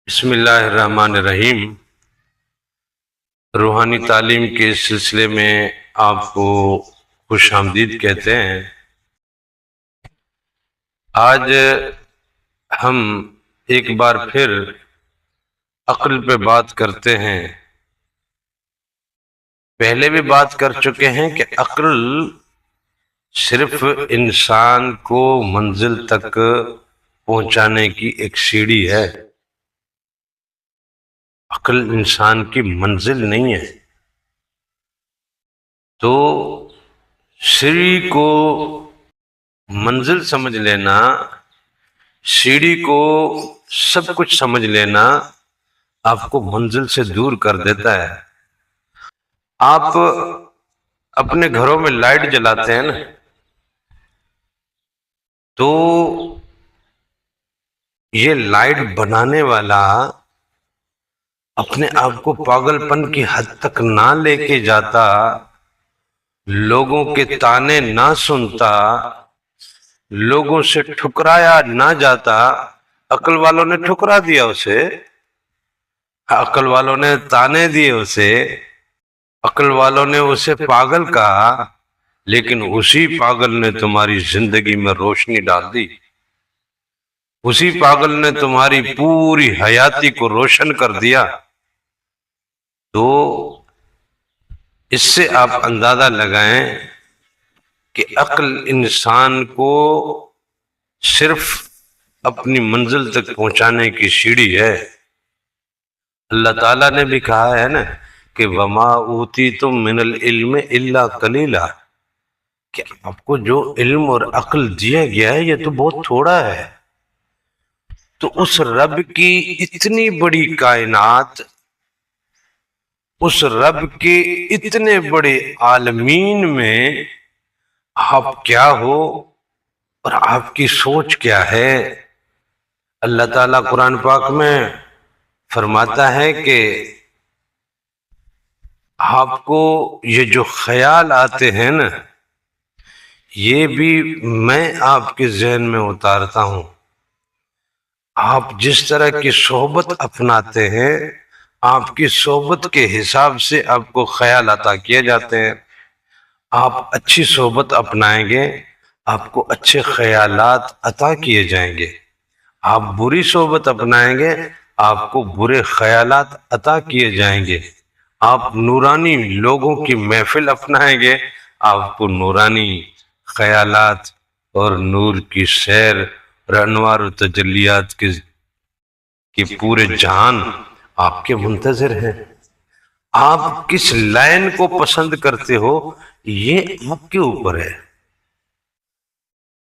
بسم اللہ الرحمن الرحیم۔ روحانی تعلیم کے سلسلے میں آپ کو خوش آمدید کہتے ہیں۔ آج ہم ایک بار پھر عقل پہ بات کرتے ہیں۔ پہلے بھی بات کر چکے ہیں کہ عقل صرف انسان کو منزل تک پہنچانے کی ایک سیڑھی ہے۔ عقل انسان کی منزل نہیں ہے۔ تو سیڑھی کو منزل سمجھ لینا، سیڑھی کو سب کچھ سمجھ لینا آپ کو منزل سے دور کر دیتا ہے۔ آپ اپنے گھروں میں لائٹ جلاتے ہیں نا، تو یہ لائٹ بنانے والا اپنے آپ کو پاگل پن کی حد تک نہ لے کے جاتا، لوگوں کے تانے نہ سنتا، لوگوں سے ٹھکرایا نہ جاتا۔ عقل والوں نے ٹھکرا دیا اسے، عقل والوں نے تانے دیے اسے، عقل والوں نے اسے پاگل کہا، لیکن اسی پاگل نے تمہاری زندگی میں روشنی ڈال دی، اسی پاگل نے تمہاری پوری حیاتی کو روشن کر دیا۔ تو اس سے آپ اندازہ لگائیں کہ عقل انسان کو صرف اپنی منزل تک پہنچانے کی سیڑھی ہے۔ اللہ تعالیٰ نے بھی کہا ہے نا کہ وَمَا أُوتِيتُم مِّنَ الْعِلْمِ إِلَّا قَلِيلًا، کہ آپ کو جو علم اور عقل دیا گیا ہے یہ تو بہت تھوڑا ہے۔ تو اس رب کی اتنی بڑی کائنات، اس رب کے اتنے بڑے عالمین میں آپ کیا ہو اور آپ کی سوچ کیا ہے؟ اللہ تعالیٰ قرآن پاک میں فرماتا ہے کہ آپ کو یہ جو خیال آتے ہیں نا، یہ بھی میں آپ کے ذہن میں اتارتا ہوں۔ آپ جس طرح کی صحبت اپناتے ہیں، آپ کی صحبت کے حساب سے آپ کو خیال عطا کیے جاتے ہیں۔ آپ اچھی صحبت اپنائیں گے، آپ کو اچھے خیالات عطا کیے جائیں گے۔ آپ بری صحبت اپنائیں گے، آپ کو برے خیالات عطا کیے جائیں گے۔ آپ نورانی لوگوں کی محفل اپنائیں گے، آپ کو نورانی خیالات اور نور کی سیر اور انوار و تجلیات کی پورے جہان آپ کے منتظر ہیں۔ آپ کس لائن کو پسند کرتے ہو یہ آپ کے اوپر ہے،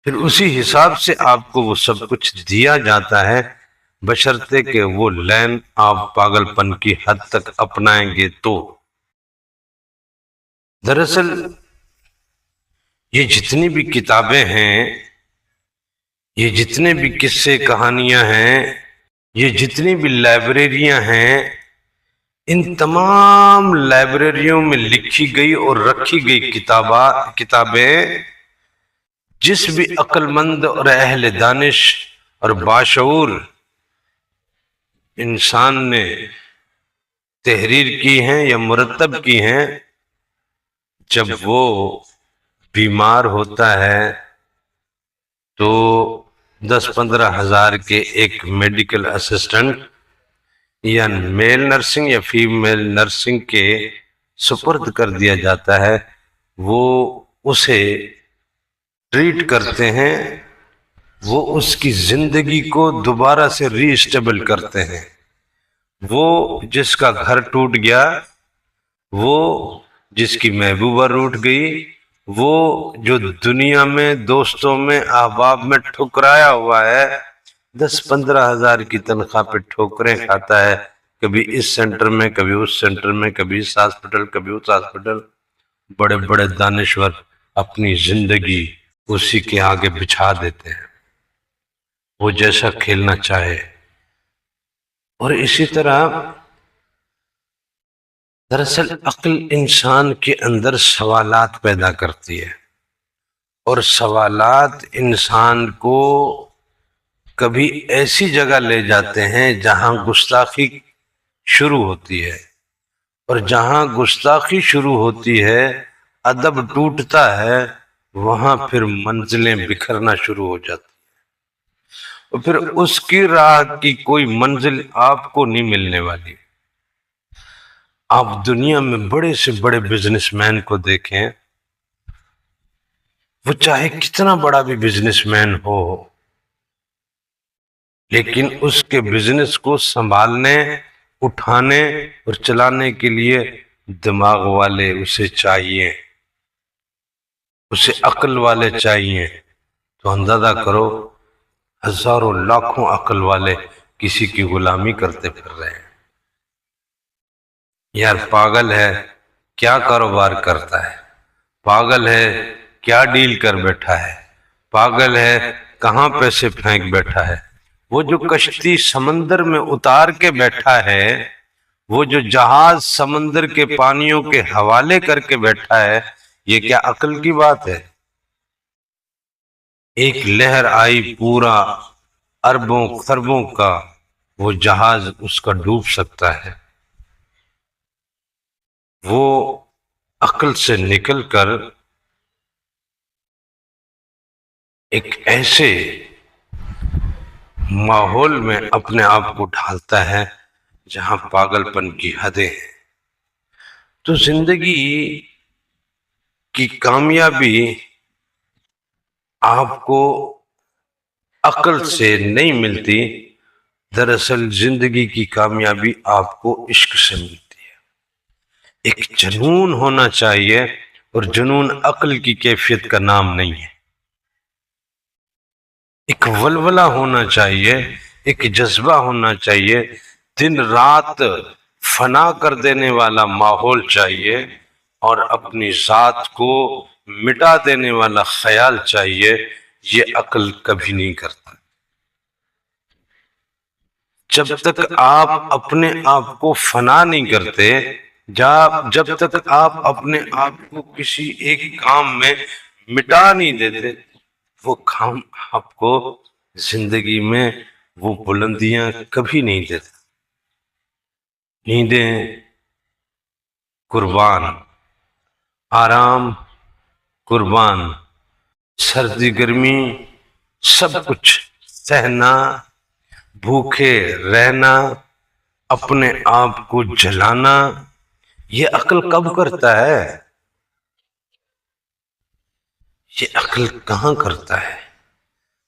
پھر اسی حساب سے آپ کو وہ سب کچھ دیا جاتا ہے، بشرطے کہ وہ لائن آپ پاگل پن کی حد تک اپنائیں گے تو۔ دراصل یہ جتنی بھی کتابیں ہیں، یہ جتنے بھی قصے کہانیاں ہیں، یہ جتنی بھی لائبریریاں ہیں، ان تمام لائبریریوں میں لکھی گئی اور رکھی گئی کتابیں جس بھی عقل مند اور اہل دانش اور باشعور انسان نے تحریر کی ہیں یا مرتب کی ہیں، جب وہ بیمار ہوتا ہے تو 10-15 ہزار کے ایک میڈیکل اسسٹنٹ یا میل نرسنگ یا فیمیل نرسنگ کے سپرد کر دیا جاتا ہے۔ وہ اسے ٹریٹ کرتے ہیں، وہ اس کی زندگی کو دوبارہ سے ری اسٹیبل کرتے ہیں۔ وہ جس کا گھر ٹوٹ گیا، وہ جس کی محبوبہ روٹھ گئی، وہ جو دنیا میں دوستوں میں احباب میں ٹھکرایا ہوا ہے، 10-15 ہزار کی تنخواہ پہ ٹھوکریں کھاتا ہے، کبھی اس سینٹر میں، کبھی اس سینٹر میں، کبھی اس ہاسپٹل، کبھی اس ہاسپٹل۔ بڑے بڑے دانشور اپنی زندگی اسی کے آگے بچھا دیتے ہیں، وہ جیسا کھیلنا چاہے۔ اور اسی طرح دراصل عقل انسان کے اندر سوالات پیدا کرتی ہے، اور سوالات انسان کو کبھی ایسی جگہ لے جاتے ہیں جہاں گستاخی شروع ہوتی ہے، اور جہاں گستاخی شروع ہوتی ہے، ادب ٹوٹتا ہے، وہاں پھر منزلیں بکھرنا شروع ہو جاتی ہیں، اور پھر اس کی راہ کی کوئی منزل آپ کو نہیں ملنے والی۔ آپ دنیا میں بڑے سے بڑے بزنس مین کو دیکھیں، وہ چاہے کتنا بڑا بھی بزنس مین ہو، لیکن اس کے بزنس کو سنبھالنے، اٹھانے اور چلانے کے لیے دماغ والے اسے چاہیے، اسے عقل والے چاہیے۔ تو اندازہ کرو ہزاروں لاکھوں عقل والے کسی کی غلامی کرتے پھر رہے ہیں۔ یار پاگل ہے، کیا کاروبار کرتا ہے؟ پاگل ہے، کیا ڈیل کر بیٹھا ہے؟ پاگل ہے، کہاں پیسے پھینک بیٹھا ہے؟ وہ جو کشتی سمندر میں اتار کے بیٹھا ہے، وہ جو جہاز سمندر کے پانیوں کے حوالے کر کے بیٹھا ہے، یہ کیا عقل کی بات ہے؟ ایک لہر آئی، پورا اربوں خربوں کا وہ جہاز اس کا ڈوب سکتا ہے۔ وہ عقل سے نکل کر ایک ایسے ماحول میں اپنے آپ کو ڈھالتا ہے جہاں پاگل پن کی حدیں ہیں۔ تو زندگی کی کامیابی آپ کو عقل سے نہیں ملتی، دراصل زندگی کی کامیابی آپ کو عشق سے ملتی ہے۔ ایک جنون ہونا چاہیے، اور جنون عقل کی کیفیت کا نام نہیں ہے۔ ایک ولولہ ہونا چاہیے، ایک جذبہ ہونا چاہیے، دن رات فنا کر دینے والا ماحول چاہیے، اور اپنی ذات کو مٹا دینے والا خیال چاہیے۔ یہ عقل کبھی نہیں کرتا۔ جب تک آپ اپنے آپ کو فنا نہیں کرتے، جب تک آپ اپنے آپ کو کسی ایک کام میں مٹا نہیں دیتے، وہ کام آپ کو زندگی میں وہ بلندیاں کبھی نہیں دیتے۔ نیندیں قربان، آرام قربان، سردی گرمی سب کچھ سہنا، بھوکے رہنا، اپنے آپ کو جلانا، یہ عقل کب کرتا ہے؟ یہ عقل کہاں کرتا ہے؟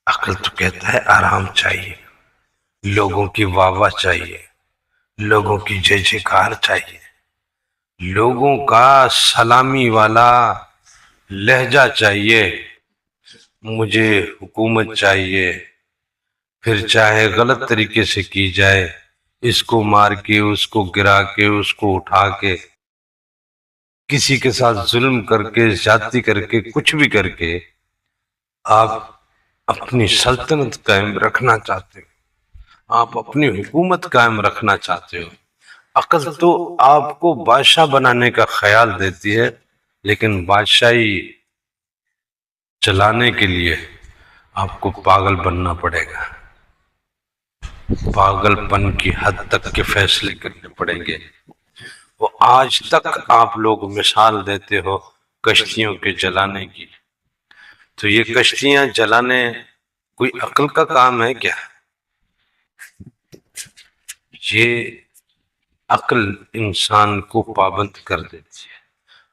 عقل تو کہتا ہے آرام چاہیے، لوگوں کی واہ واہ چاہیے، لوگوں کی جے جے کار چاہیے، لوگوں کا سلامی والا لہجہ چاہیے، مجھے حکومت چاہیے، پھر چاہے غلط طریقے سے کی جائے، اس کو مار کے، اس کو گرا کے، اس کو اٹھا کے، کسی کے ساتھ ظلم کر کے، زیادتی کر کے، کچھ بھی کر کے آپ اپنی سلطنت قائم رکھنا چاہتے ہو، آپ اپنی حکومت قائم رکھنا چاہتے ہو۔ عقل تو آپ کو بادشاہ بنانے کا خیال دیتی ہے، لیکن بادشاہی چلانے کے لیے آپ کو پاگل بننا پڑے گا، پاگل پن کی حد تک کے فیصلے کرنے پڑیں گے۔ وہ آج تک آپ لوگ مثال دیتے ہو کشتیوں کے جلانے کی، تو یہ کشتیاں جلانے کوئی عقل کا کام ہے کیا؟ یہ عقل انسان کو پابند کر دیتی ہے،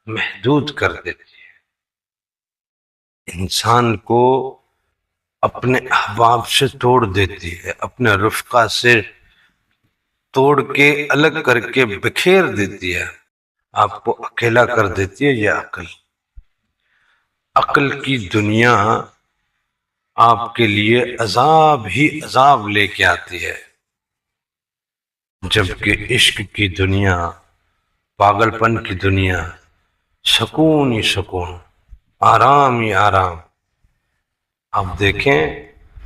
محدود کر دیتی ہے، انسان کو اپنے احباب سے توڑ دیتی ہے، اپنے رفقا سے توڑ کے الگ کر کے بکھیر دیتی ہے، آپ کو اکیلا کر دیتی ہے۔ یہ عقل، عقل کی دنیا آپ کے لیے عذاب ہی عذاب لے کے آتی ہے، جبکہ عشق کی دنیا، پاگل پن کی دنیا سکون ہی سکون، آرام ہی آرام۔ آپ دیکھیں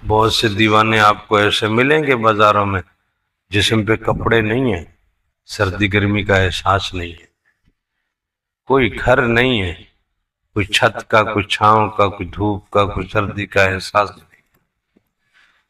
بہت سے دیوانے آپ کو ایسے ملیں گے بازاروں میں، جسم پہ کپڑے نہیں ہیں، سردی گرمی کا احساس نہیں ہے، کوئی گھر نہیں ہے، کوئی چھت کا، کوئی چھاؤں کا، کوئی دھوپ کا، کوئی سردی کا احساس نہیں،